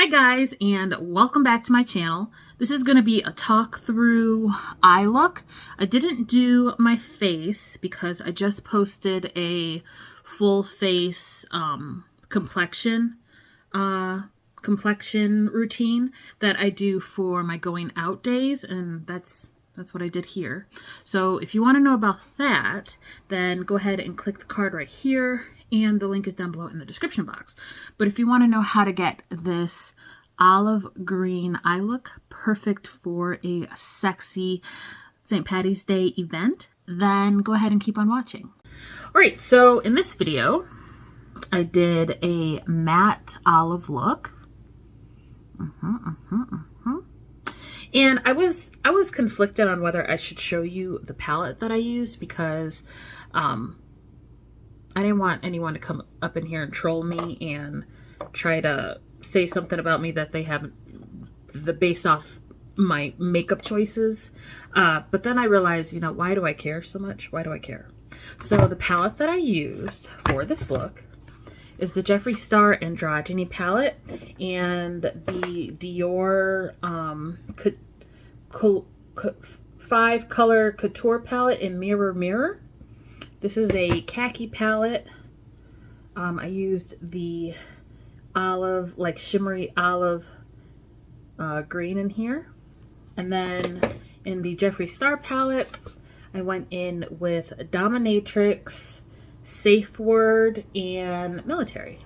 Hi guys, and welcome back to my channel. This is going to be a talk through eye look. I didn't do my face because I just posted a full face complexion routine that I do for my going out days, and that's what I did here. So if you want to know about that, then go ahead and click the card right here, and the link is down below in the description box. But if you want to know how to get this olive green eye look perfect for a sexy St. Patty's Day event, then go ahead and keep on watching. All right, so in this video, I did a matte olive look. And I was conflicted on whether I should show you the palette that I used because I didn't want anyone to come up in here and troll me and try to say something about me that they haven't, based off my makeup choices. But then I realized, you know, why do I care so much? Why do I care? So the palette that I used for this look is the JSC Androgyny Palette and the Dior 5-color couture palette in Mirror. This is a khaki palette. I used the olive, like shimmery olive green in here. And then in the JSC palette, I went in with Dominatrix, Safe Word, and Military.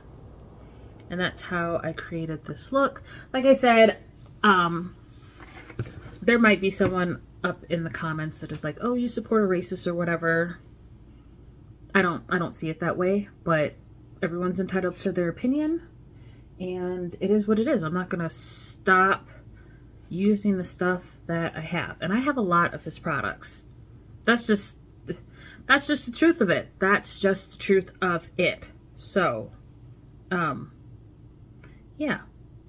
And that's how I created this look. Like I said, there might be someone up in the comments that is like, oh, you support a racist or whatever. I don't see it that way, but everyone's entitled to their opinion, and it is what it is. I'm not going to stop using the stuff that I have. And I have a lot of his products. That's just the truth of it. That's just the truth of it. So, yeah.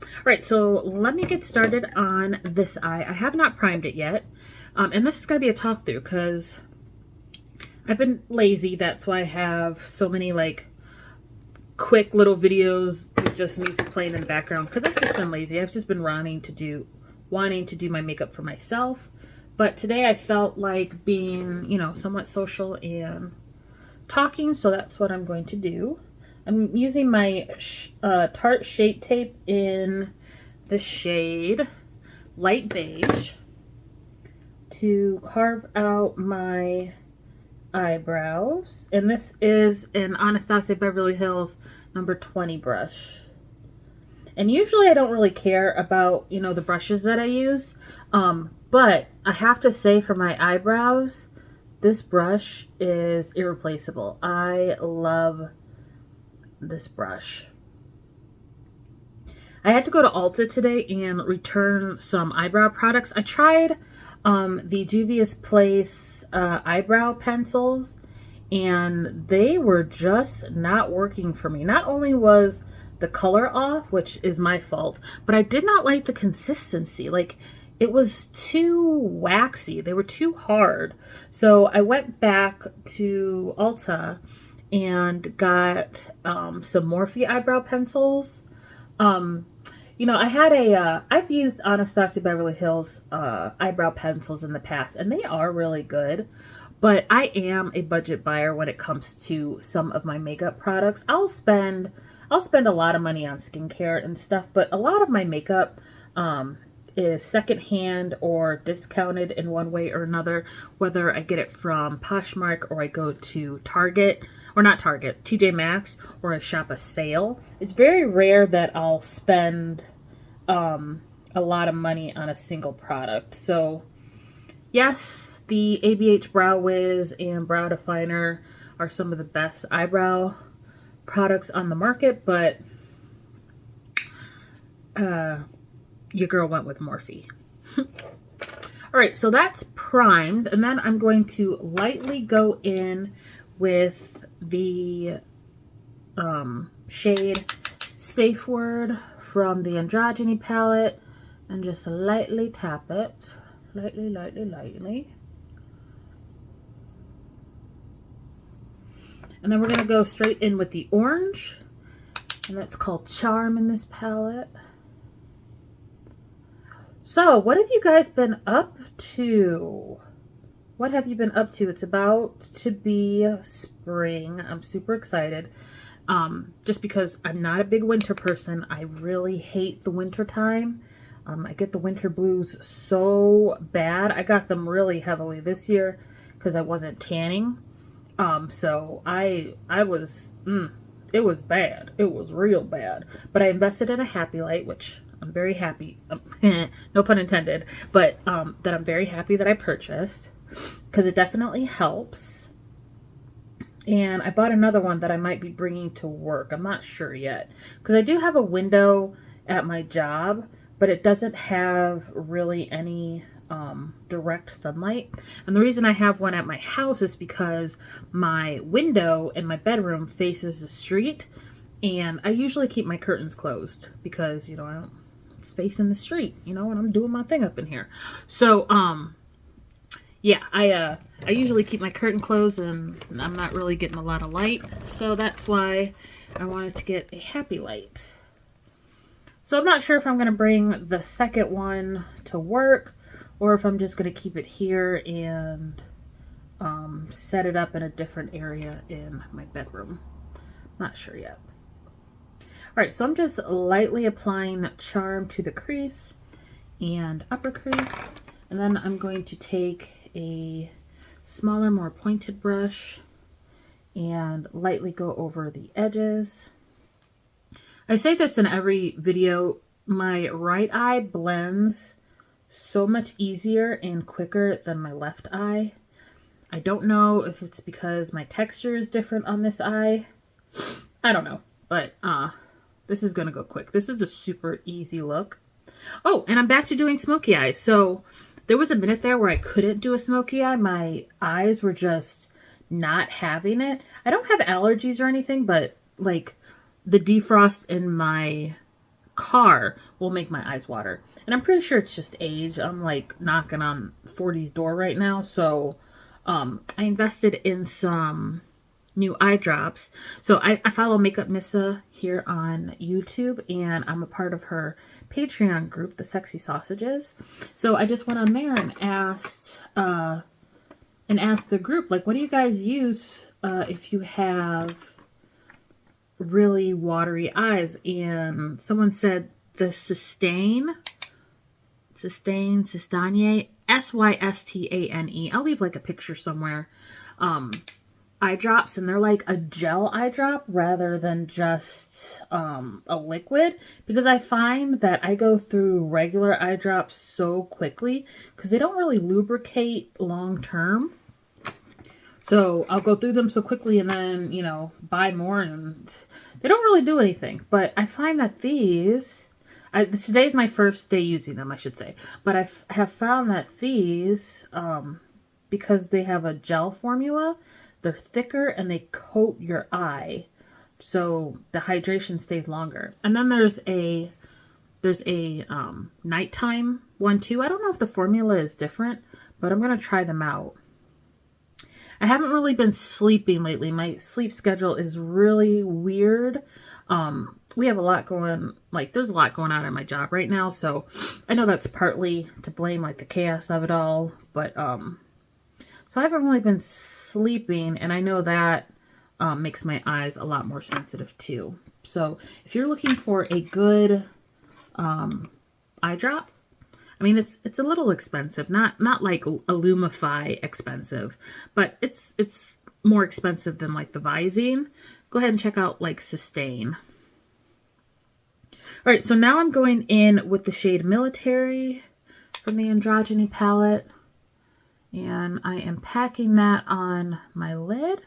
All right, so let me get started on this eye. I have not primed it yet. And this is going to be a talk through because I've been lazy. That's why I have so many like quick little videos with just music playing in the background, because I've just been lazy. I've just been wanting to do my makeup for myself. But today I felt like being, you know, somewhat social and talking, so that's what I'm going to do. I'm using my Tarte Shape Tape in the shade Light Beige to carve out my eyebrows. And this is an Anastasia Beverly Hills number 20 brush. And usually I don't really care about, you know, the brushes that I use. But I have to say, for my eyebrows, this brush is irreplaceable. I love this brush. I had to go to Ulta today and return some eyebrow products. I tried the Juvia's Place eyebrow pencils, and they were just not working for me. Not only was the color off, which is my fault, but I did not like the consistency. Like, it was too waxy. They were too hard. So I went back to Ulta and got some Morphe eyebrow pencils. You know, I've used Anastasia Beverly Hills eyebrow pencils in the past, and they are really good. But I am a budget buyer when it comes to some of my makeup products. I'll spend a lot of money on skincare and stuff, but a lot of my makeup is secondhand or discounted in one way or another, whether I get it from Poshmark or I go to Target, or not Target, TJ Maxx, or I shop a sale. It's very rare that I'll spend a lot of money on a single product. So yes, the ABH Brow Wiz and Brow Definer are some of the best eyebrow products on the market, but your girl went with Morphe. All right, so that's primed, and then I'm going to lightly go in with the shade Safe Word from the Androgyny Palette, and just lightly tap it. Lightly. And then we're going to go straight in with the orange, and that's called Charm in this palette. So, what have you guys been up to? What have you been up to? It's about to be spring. I'm super excited. Just because I'm not a big winter person. I really hate the winter time. I get the winter blues so bad. I got them really heavily this year because I wasn't tanning. So I was, it was bad. It was real bad. But I invested in a Happy Light, which I'm very happy, no pun intended, but that I'm very happy that I purchased because it definitely helps. And I bought another one that I might be bringing to work. I'm not sure yet because I do have a window at my job, but it doesn't have really any direct sunlight. And the reason I have one at my house is because my window in my bedroom faces the street, and I usually keep my curtains closed because, you know, it's facing the street, you know, and I'm doing my thing up in here. So, yeah, I usually keep my curtain closed and I'm not really getting a lot of light. So that's why I wanted to get a Happy Light. So I'm not sure if I'm going to bring the second one to work or if I'm just going to keep it here and set it up in a different area in my bedroom. Not sure yet. All right, so I'm just lightly applying charm to the crease and upper crease. And then I'm going to take a smaller, more pointed brush and lightly go over the edges. I say this in every video, my right eye blends so much easier and quicker than my left eye. I don't know if it's because my texture is different on this eye. I don't know, but this is gonna go quick. This is a super easy look. Oh, and I'm back to doing smoky eyes. So there was a minute there where I couldn't do a smoky eye. My eyes were just not having it. I don't have allergies or anything, but like the defrost in my car will make my eyes water. And I'm pretty sure it's just age. I'm like knocking on 40's door right now. So I invested in some new eye drops. So I follow Makeup Missa here on YouTube, and I'm a part of her Patreon group, the Sexy Sausages. So I just went on there and asked the group, like, what do you guys use if you have really watery eyes? And someone said the Systane, Systane. I'll leave like a picture somewhere. Eye drops, and they're like a gel eye drop rather than just a liquid, because I find that I go through regular eye drops so quickly because they don't really lubricate long term. So I'll go through them so quickly and then, you know, buy more, and they don't really do anything. But I find that these, today's my first day using them, I should say. But I have found that these, because they have a gel formula, they're thicker and they coat your eye, so the hydration stays longer. And then there's a nighttime one too. I don't know if the formula is different, but I'm gonna try them out. I haven't really been sleeping lately. My sleep schedule is really weird. We have a lot going, like there's a lot going on in my job right now, so I know that's partly to blame, like the chaos of it all, but so I haven't really been sleeping, and I know that makes my eyes a lot more sensitive too. So if you're looking for a good eye drop, I mean, it's a little expensive, not like Illumify expensive, but it's more expensive than like the Visine. Go ahead and check out like Systane. All right, so now I'm going in with the shade Military from the Androgyny Palette. And I am packing that on my lid.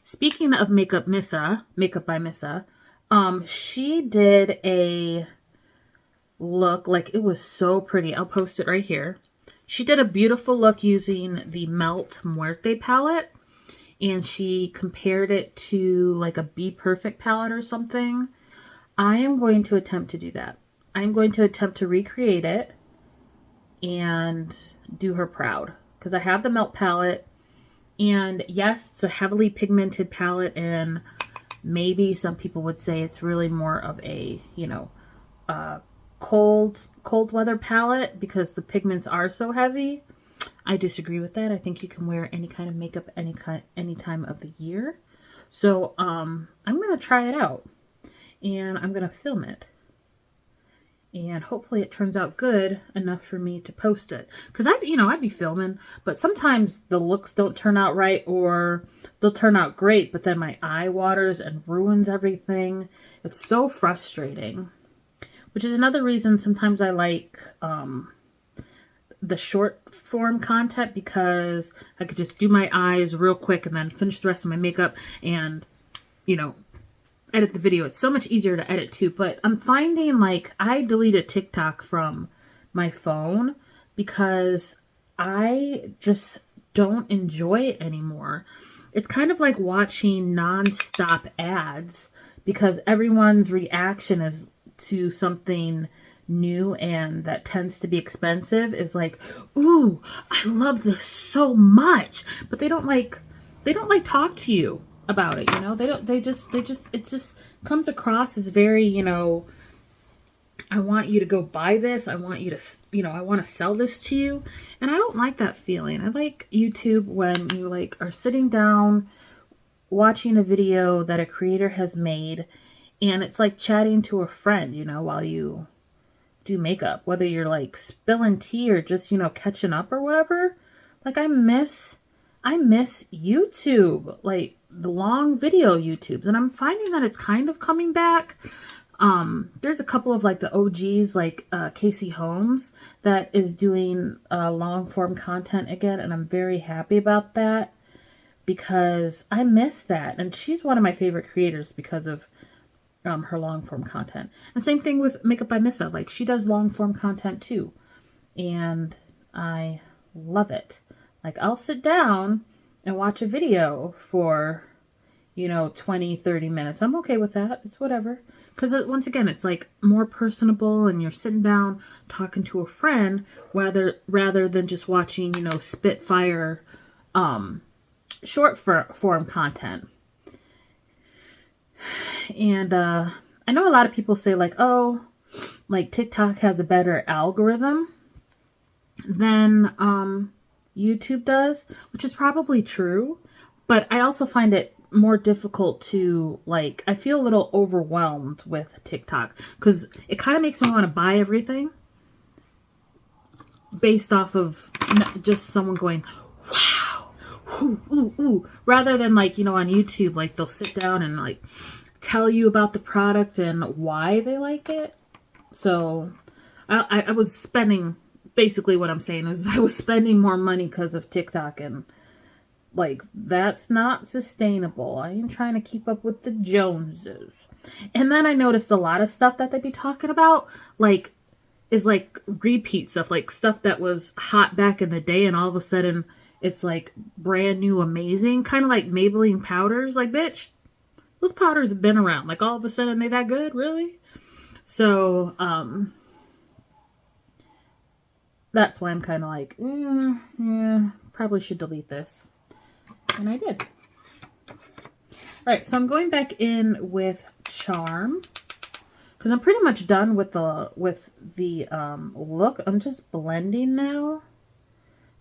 Speaking of Makeup by Missa, she did a look, like it was so pretty. I'll post it right here. She did a beautiful look using the Melt Muerte palette, and she compared it to like a Be Perfect palette or something. I am going to attempt to do that. I'm going to attempt to recreate it and do her proud, because I have the Melt palette, and yes, it's a heavily pigmented palette, and maybe some people would say it's really more of a, you know, cold weather palette because the pigments are so heavy. I disagree with that. I think you can wear any kind of makeup any time of the year. So I'm gonna try it out and I'm gonna film it. And hopefully it turns out good enough for me to post it. Because I'd be filming, but sometimes the looks don't turn out right, or they'll turn out great, but then my eye waters and ruins everything. It's so frustrating. Which is another reason sometimes I like the short form content, because I could just do my eyes real quick and then finish the rest of my makeup and, you know, edit the video. It's so much easier to edit too, but I'm finding like I deleted TikTok from my phone because I just don't enjoy it anymore. It's kind of like watching non-stop ads because everyone's reaction is to something new and that tends to be expensive is like, ooh, I love this so much, but they don't like talk to you about it, you know. It just comes across as very, you know, I want you to go buy this, I want you to, you know, I want to sell this to you, and I don't like that feeling. I like YouTube when you like are sitting down watching a video that a creator has made, and it's like chatting to a friend, you know, while you do makeup, whether you're like spilling tea or just, you know, catching up or whatever. Like I miss YouTube, like the long video YouTubes, and I'm finding that it's kind of coming back. There's a couple of like the OGs, like Casey Holmes, that is doing long form content again, and I'm very happy about that because I miss that, and she's one of my favorite creators because of her long form content. And same thing with Makeup by Missa, like she does long form content too, and I love it. Like I'll sit down and watch a video for, you know, 20-30 minutes. I'm okay with that. It's whatever. Because once again, it's like more personable and you're sitting down talking to a friend rather than just watching, you know, Spitfire short form content. And I know a lot of people say like, oh, like TikTok has a better algorithm than YouTube does, which is probably true, but I also find it more difficult to, like, I feel a little overwhelmed with TikTok because it kind of makes me want to buy everything based off of just someone going, wow, ooh, ooh, ooh, rather than like, you know, on YouTube, like they'll sit down and like tell you about the product and why they like it. So I was spending, basically what I'm saying is I was spending more money because of TikTok, and like that's not sustainable. I am trying to keep up with the Joneses. And then I noticed a lot of stuff that they be talking about like is like repeat stuff, like stuff that was hot back in the day and all of a sudden it's like brand new amazing, kind of like Maybelline powders. Like, bitch, those powders have been around. Like all of a sudden they that good, really? So that's why I'm kind of like, yeah, probably should delete this. And I did. All right, so I'm going back in with Charm because I'm pretty much done with the look. I'm just blending now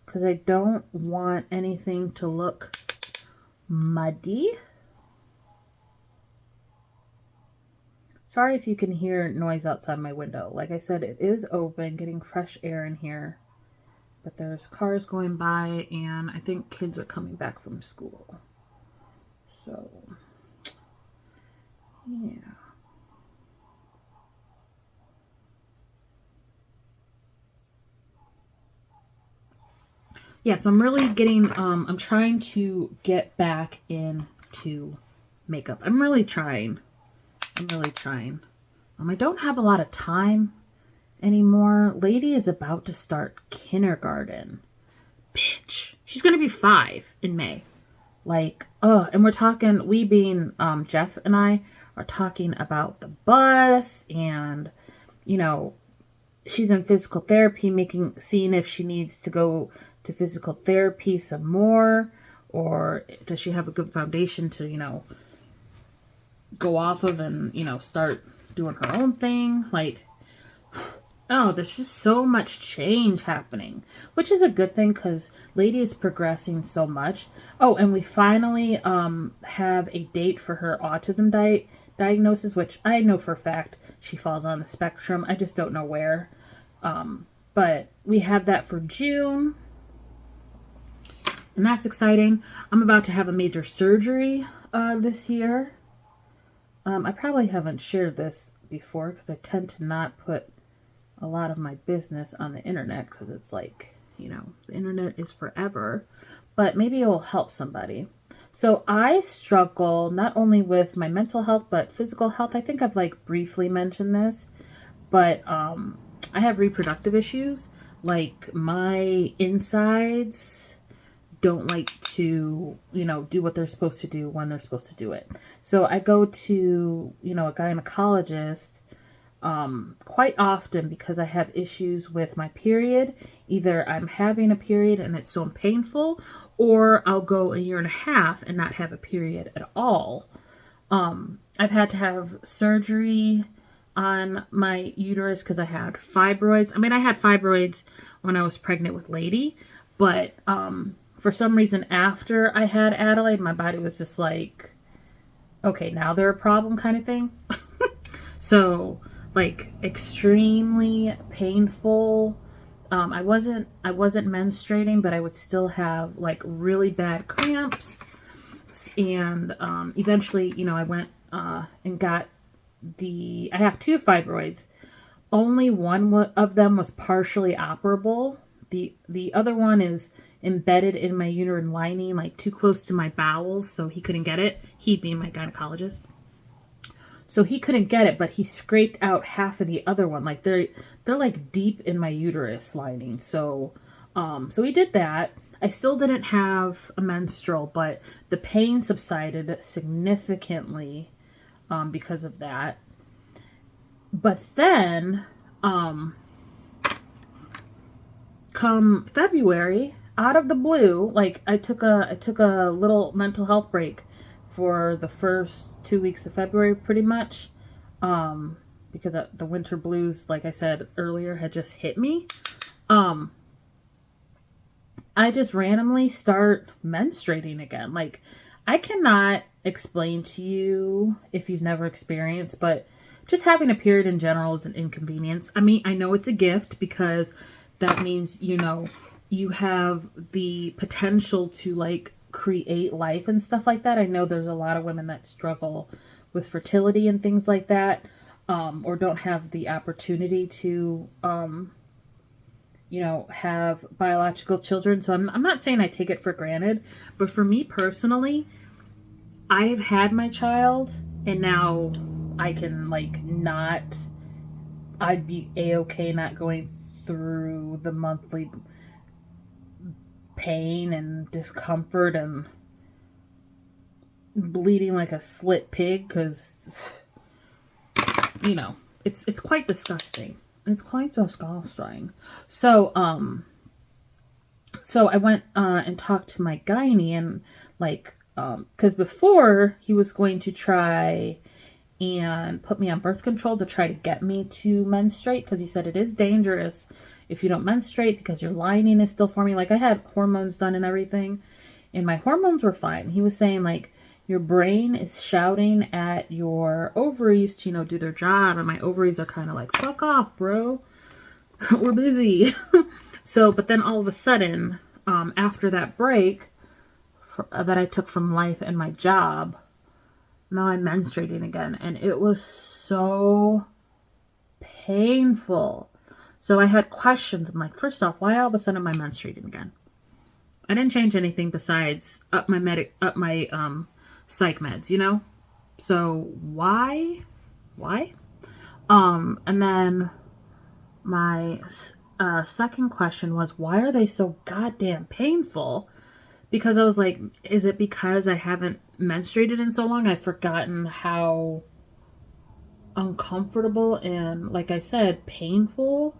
because I don't want anything to look muddy. Sorry if you can hear noise outside my window. Like I said, it is open, getting fresh air in here. But there's cars going by, and I think kids are coming back from school. So, yeah. Yeah, so I'm really getting, I'm trying to get back into makeup. I'm really trying. I don't have a lot of time anymore. Lady is about to start kindergarten. Bitch. She's going to be 5 in May. Like, and we're talking, we being, Jeff and I are talking about the bus and, you know, she's in physical therapy, seeing if she needs to go to physical therapy some more, or does she have a good foundation to, you know, go off of and, you know, start doing her own thing. Like, oh, there's just so much change happening, which is a good thing because Lady is progressing so much. Oh, and we finally have a date for her autism diagnosis, which I know for a fact she falls on the spectrum. I just don't know where. But we have that for June, and that's exciting. I'm about to have a major surgery this year. I probably haven't shared this before because I tend to not put a lot of my business on the internet because it's like, you know, the internet is forever, but maybe it will help somebody. So I struggle not only with my mental health, but physical health. I think I've like briefly mentioned this, but I have reproductive issues. Like my insides don't like to, you know, do what they're supposed to do when they're supposed to do it. So I go to, you know, a gynecologist quite often because I have issues with my period. Either I'm having a period and it's so painful, or I'll go a year and a half and not have a period at all. I've had to have surgery on my uterus because I had fibroids. I mean, I had fibroids when I was pregnant with Lady, but for some reason after I had Adelaide, my body was just like, okay, now they're a problem kind of thing. So like extremely painful. I wasn't menstruating, but I would still have like really bad cramps. And eventually, you know, I went and got I have 2 fibroids. Only one of them was partially operable. The other one is embedded in my uterine lining, like too close to my bowels, so he couldn't get it. He being my gynecologist. So he couldn't get it, but he scraped out half of the other one. Like they're like deep in my uterus lining. So we did that. I still didn't have a menstrual, but the pain subsided significantly because of that. But then, come February, out of the blue, like I took a little mental health break for the first 2 weeks of February, pretty much, because the winter blues, like I said earlier, had just hit me. I just randomly start menstruating again. Like, I cannot explain to you if you've never experienced, but just having a period in general is an inconvenience. I mean, I know it's a gift because that means, you know, you have the potential to like create life and stuff like that. I know there's a lot of women that struggle with fertility and things like that, or don't have the opportunity to, you know, have biological children. So I'm not saying I take it for granted, but for me personally, I have had my child and now I can like not, I'd be a-okay not going through the monthly pain and discomfort and bleeding like a slit pig, because, you know, it's quite disgusting. It's quite disgusting. So I went and talked to my gynae, and like, because before he was going to try and put me on birth control to try to get me to menstruate, because he said it is dangerous if you don't menstruate because your lining is still forming. Like, I had hormones done and everything, and my hormones were fine. He was saying like your brain is shouting at your ovaries to, you know, do their job, and my ovaries are kind of like, fuck off, bro. We're busy. So, but then all of a sudden, after that break that I took from life and my job, now I'm menstruating again, and it was so painful. So I had questions. I'm like, first off, why all of a sudden am I menstruating again? I didn't change anything besides up my psych meds, you know? So why? And then my second question was, why are they so goddamn painful? Because I was like, is it because I haven't menstruated in so long? I've forgotten how uncomfortable and, like I said, painful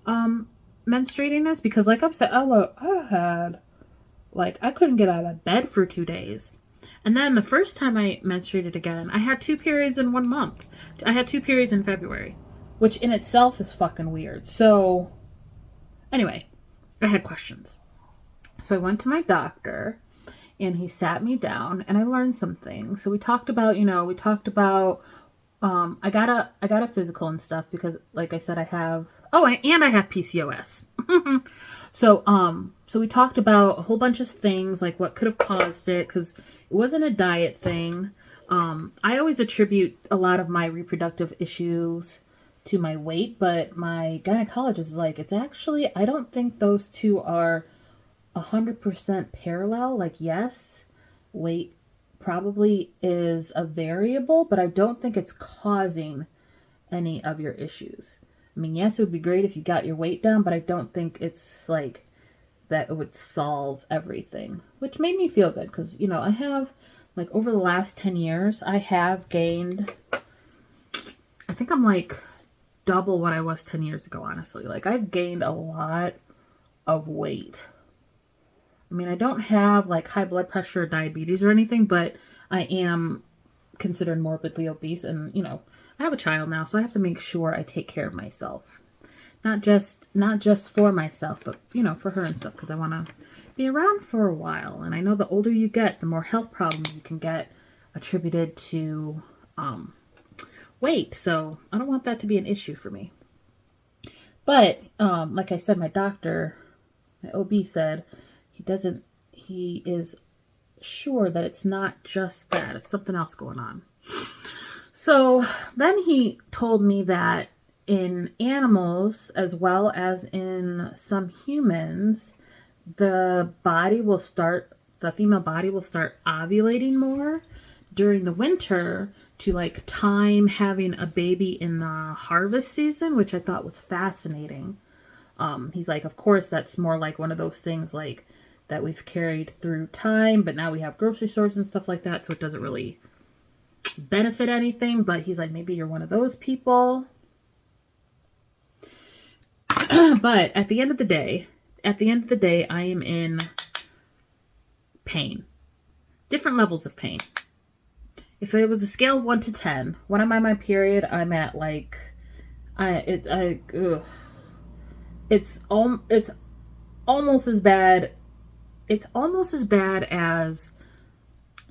menstruating is. Because like I said, I couldn't get out of bed for 2 days. And then the first time I menstruated again, I had 2 periods in 1 month. I had 2 periods in February, which in itself is fucking weird. So anyway, I had questions. So I went to my doctor and he sat me down and I learned some things. So we talked about, I got a physical and stuff because like I said, I have PCOS. So we talked about a whole bunch of things, like what could have caused it, because it wasn't a diet thing. I always attribute a lot of my reproductive issues to my weight, but my gynecologist is like, it's actually, I don't think those two are 100% parallel. Like, yes, weight probably is a variable, but I don't think it's causing any of your issues. I mean, yes, it would be great if you got your weight down, but I don't think it's like that it would solve everything, which made me feel good because, I have, like, over the last 10 years, I have gained, I think I'm like double what I was 10 years ago, honestly. Like, I've gained a lot of weight. I mean, I don't have like high blood pressure or diabetes or anything, but I am considered morbidly obese. And, I have a child now, so I have to make sure I take care of myself. Not just for myself, but, for her and stuff, because I want to be around for a while. And I know the older you get, the more health problems you can get attributed to weight. So I don't want that to be an issue for me. But, like I said, my doctor, my OB said, he is sure that it's not just that, it's something else going on. So then he told me that in animals, as well as in some humans, the female body will start ovulating more during the winter to like time having a baby in the harvest season, which I thought was fascinating. He's like, of course, that's more like one of those things like that we've carried through time, but now we have grocery stores and stuff like that, so it doesn't really benefit anything. But he's like, maybe you're one of those people. But at the end of the day, I am in pain. Different levels of pain. If it was a scale of 1 to 10, when I'm on my period, I'm at like, it's almost as bad. It's almost as bad as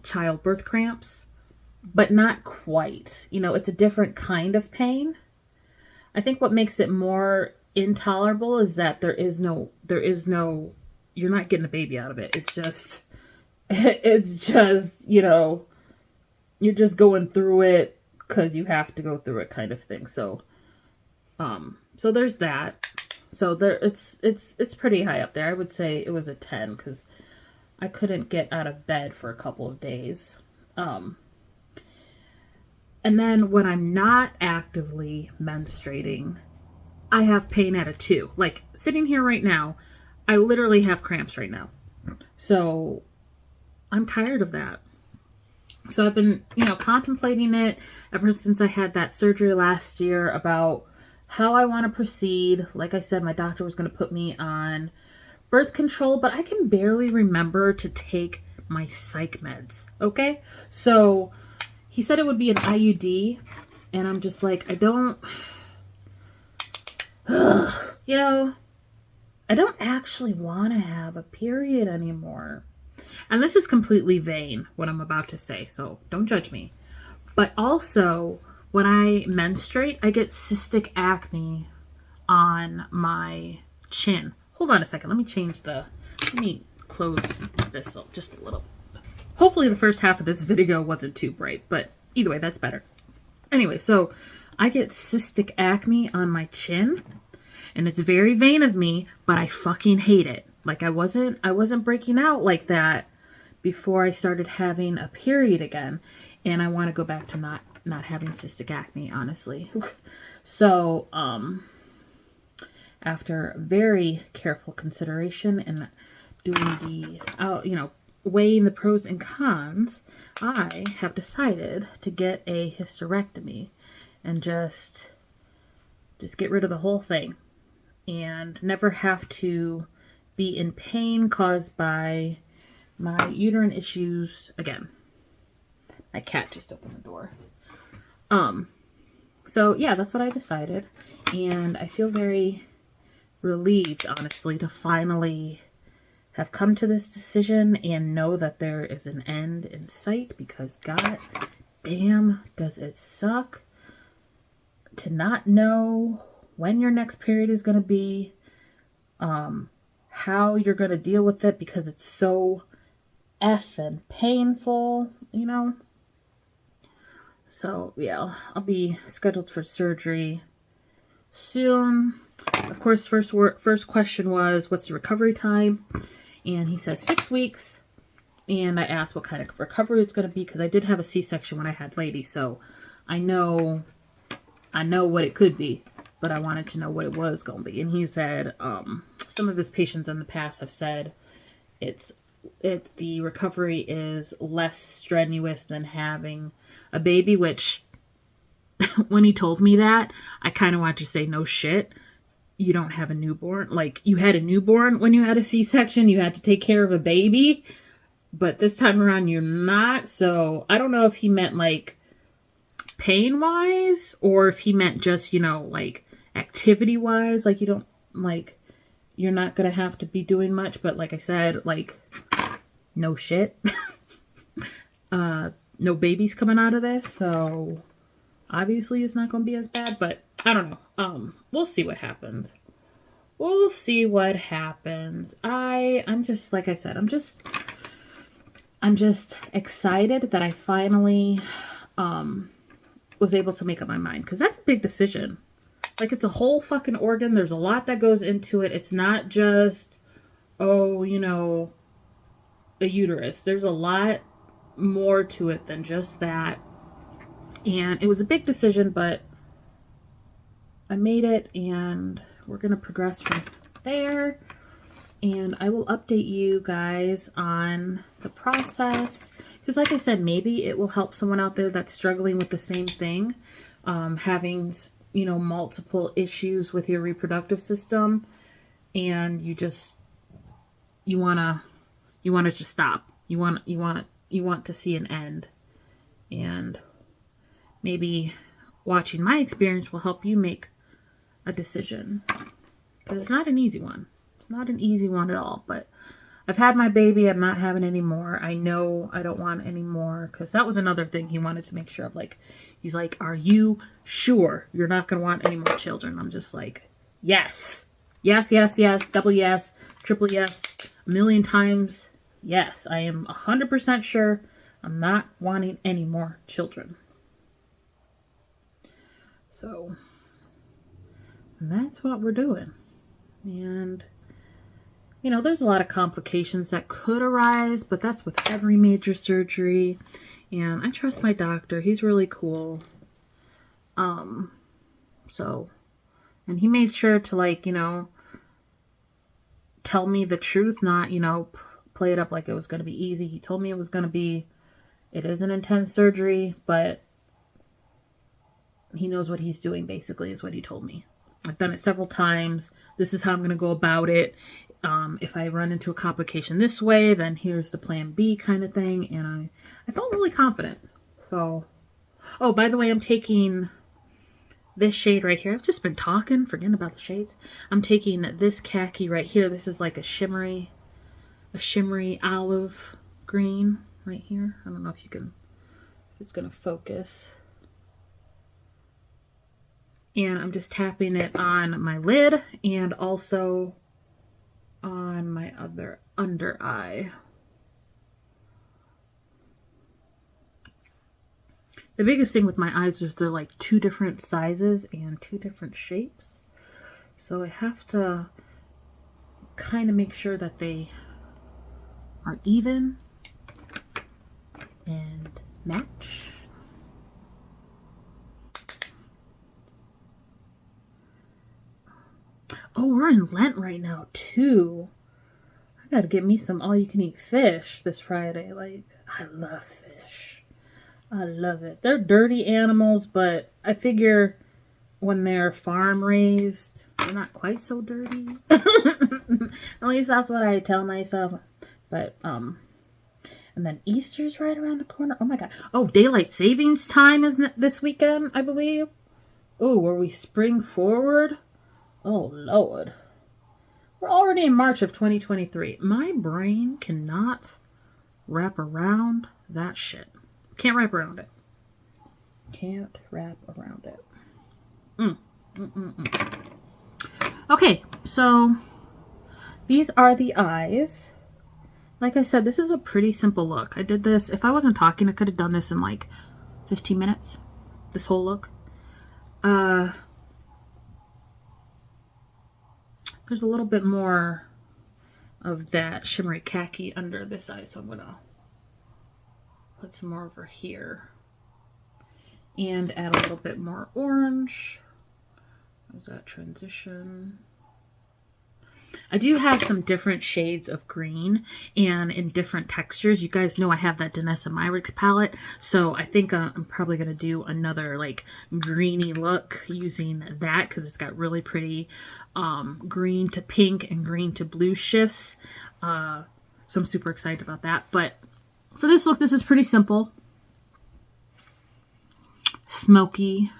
childbirth cramps, but not quite. It's a different kind of pain. I think what makes it more intolerable is that there is no, you're not getting a baby out of it. It's just, you're just going through it because you have to go through it kind of thing. So there's that. So it's pretty high up there. I would say it was a 10 because I couldn't get out of bed for a couple of days. And then when I'm not actively menstruating, I have pain at a 2. Like sitting here right now, I literally have cramps right now. So I'm tired of that. So I've been, contemplating it ever since I had that surgery last year about how I want to proceed. Like I said, my doctor was going to put me on birth control, but I can barely remember to take my psych meds. Okay. So he said it would be an IUD, and I'm just like, I don't actually want to have a period anymore. And this is completely vain, what I'm about to say, so don't judge me. But also, when I menstruate, I get cystic acne on my chin. Hold on a second. Let me close this up just a little. Hopefully the first half of this video wasn't too bright, but either way, that's better. Anyway, so I get cystic acne on my chin, and it's very vain of me, but I fucking hate it. Like I wasn't breaking out like that before I started having a period again, and I want to go back to not having cystic acne, honestly. So, after very careful consideration and doing the, weighing the pros and cons, I have decided to get a hysterectomy and just get rid of the whole thing and never have to be in pain caused by my uterine issues again. My cat just opened the door. So yeah, that's what I decided. And I feel very relieved, honestly, to finally have come to this decision and know that there is an end in sight, because god damn does it suck to not know when your next period is going to be, how you're going to deal with it, because it's so effing painful, you know? So yeah, I'll be scheduled for surgery soon. Of course, first question was, what's the recovery time? And he said 6 weeks. And I asked what kind of recovery it's going to be, because I did have a C-section when I had Lady, so I know what it could be, but I wanted to know what it was going to be. And he said some of his patients in the past have said the recovery is less strenuous than having a baby, which when he told me that, I kind of wanted to say, no shit. You don't have a newborn. Like, you had a newborn when you had a C-section. You had to take care of a baby. But this time around, you're not. So I don't know if he meant like pain-wise, or if he meant just, you know, like activity-wise. Like, you don't, like, you're not going to have to be doing much. But like I said, like, no shit. No babies coming out of this. So obviously it's not going to be as bad. But I don't know. We'll see what happens. We'll see what happens. I'm just, like I said, I'm just excited that I finally was able to make up my mind, because that's a big decision. Like, it's a whole fucking organ. There's a lot that goes into it. It's not just, oh, you know, a uterus. There's a lot more to it than just that. And it was a big decision, but I made it, and we're going to progress from there. And I will update you guys on the process, because like I said, maybe it will help someone out there that's struggling with the same thing, having, you know, multiple issues with your reproductive system, and you want to just stop. You want to see an end, and maybe watching my experience will help you make a decision, because it's not an easy one. Not an easy one at all, but I've had my baby. I'm not having any more. I know I don't want any more, because that was another thing he wanted to make sure of. Like, he's like, are you sure you're not going to want any more children? I'm just like, yes, yes, yes, yes, double yes, triple yes, a million times. Yes, I am 100% sure I'm not wanting any more children. So that's what we're doing. And you know, there's a lot of complications that could arise, but that's with every major surgery. And I trust my doctor. He's really cool. And he made sure to, like, you know, tell me the truth, not, you know, play it up like it was going to be easy. He told me it is an intense surgery, but he knows what he's doing, basically, is what he told me. I've done it several times. This is how I'm going to go about it. If I run into a complication this way, then here's the plan B kind of thing. And I felt really confident. So, oh, by the way, I'm taking this shade right here. I've just been talking, forgetting about the shades. I'm taking this khaki right here. This is like a shimmery olive green right here. I don't know if it's going to focus. And I'm just tapping it on my lid and also on my other under eye. The biggest thing with my eyes is they're like 2 different sizes and 2 different shapes. So I have to kind of make sure that they are even and match. Oh, we're in Lent right now, too. I gotta get me some all-you-can-eat fish this Friday. Like, I love fish. I love it. They're dirty animals, but I figure when they're farm-raised, they're not quite so dirty. At least that's what I tell myself. But, And then Easter's right around the corner. Oh my God. Oh, daylight savings time is this weekend, I believe. Oh, were we spring forward? Oh, Lord. We're already in March of 2023. My brain cannot wrap around that shit. Can't wrap around it. Can't wrap around it. Okay, so these are the eyes. Like I said, this is a pretty simple look. I did this, if I wasn't talking, I could have done this in like 15 minutes. This whole look. There's a little bit more of that shimmery khaki under this eye, so I'm gonna put some more over here and add a little bit more orange. How's that transition? I do have some different shades of green and in different textures. You guys know I have that Dominatrix palette, so I think I'm probably going to do another like greeny look using that because it's got really pretty green to pink and green to blue shifts. So I'm super excited about that. But for this look, this is pretty simple. Smoky.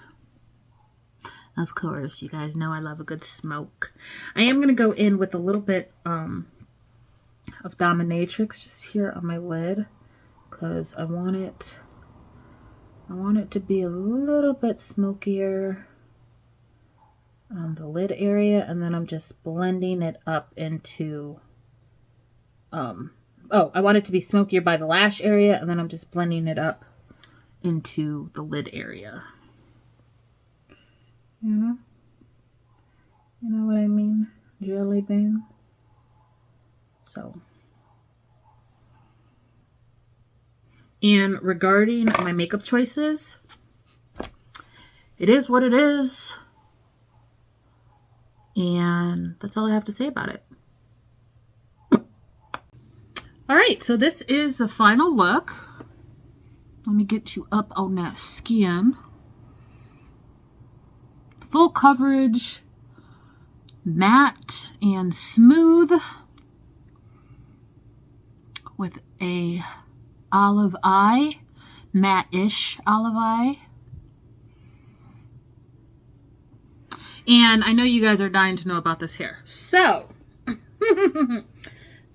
Of course, you guys know I love a good smoke. I am going to go in with a little bit of Dominatrix just here on my lid because I want it to be a little bit smokier on the lid area, and then I'm just blending it up into I want it to be smokier by the lash area, and then I'm just blending it up into the lid area. You know what I mean? Jelly bean. So. And regarding my makeup choices, it is what it is. And that's all I have to say about it. All right, so this is the final look. Let me get you up on that skin. Full coverage, matte and smooth with a olive eye, matte-ish olive eye. And I know you guys are dying to know about this hair. So,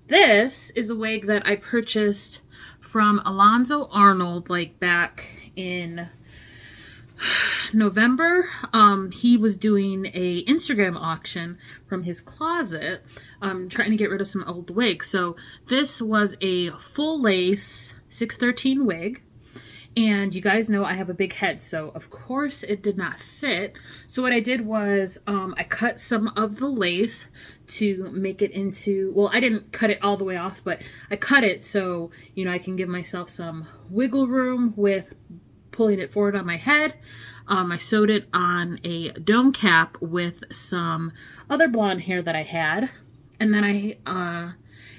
this is a wig that I purchased from Alonzo Arnold like back in November. He was doing a Instagram auction from his closet, trying to get rid of some old wigs. So this was a full lace 613 wig, and you guys know I have a big head, so of course it did not fit. So what I did was I cut some of the lace to make it into, well, I didn't cut it all the way off, but I cut it so, you know, I can give myself some wiggle room with pulling it forward on my head. I sewed it on a dome cap with some other blonde hair that I had. And then I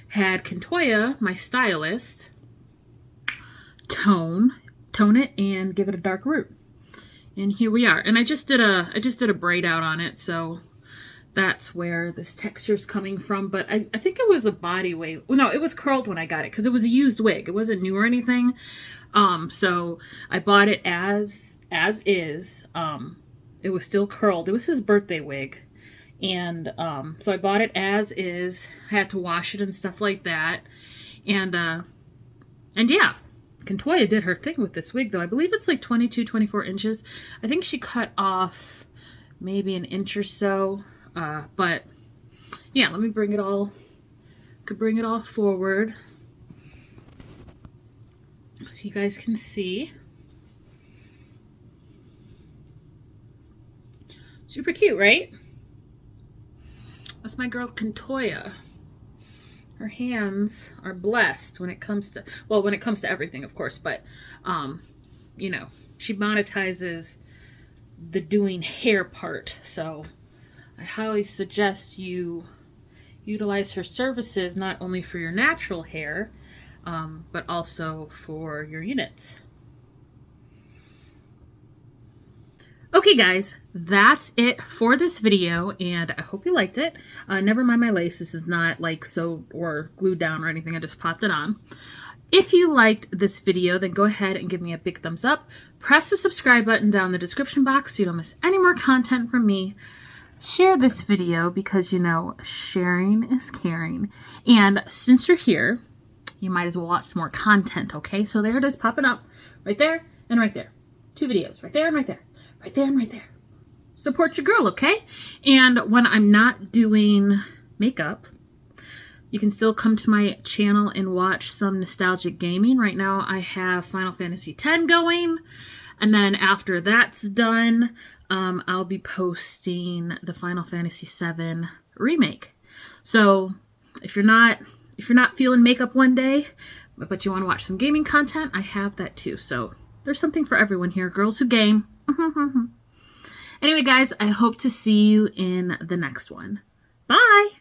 had Kentoyia, my stylist, tone it and give it a dark root. And here we are. And I just did a braid out on it, so that's where this texture's coming from. But I think it was a body wave. Well, no, it was curled when I got it because it was a used wig. It wasn't new or anything. So I bought it as is. It was still curled. It was his birthday wig. And so I bought it as is. I had to wash it and stuff like that. And yeah, Kentoyia did her thing with this wig, though. I believe it's like 22, 24 inches. I think she cut off maybe an inch or so. But yeah, let me bring it all forward so you guys can see. Super cute, right? That's my girl Kentoyia. Her hands are blessed when it comes to, well, when it comes to everything, of course, but, you know, she monetizes the doing hair part, so I highly suggest you utilize her services not only for your natural hair, but also for your units. Okay guys, that's it for this video, and I hope you liked it. Never mind my lace, this is not like sewed or glued down or anything, I just popped it on. If you liked this video, then go ahead and give me a big thumbs up. Press the subscribe button down in the description box so you don't miss any more content from me. Share this video because, you know, sharing is caring. And since you're here, you might as well watch some more content, okay? So there it is popping up right there and right there. 2 videos, right there and right there. Right there and right there. Support your girl, okay? And when I'm not doing makeup, you can still come to my channel and watch some nostalgic gaming. Right now I have Final Fantasy X going. And then after that's done, I'll be posting the Final Fantasy VII remake. So if you're not feeling makeup one day, but you want to watch some gaming content, I have that too. So there's something for everyone here. Girls who game. Anyway, guys, I hope to see you in the next one. Bye!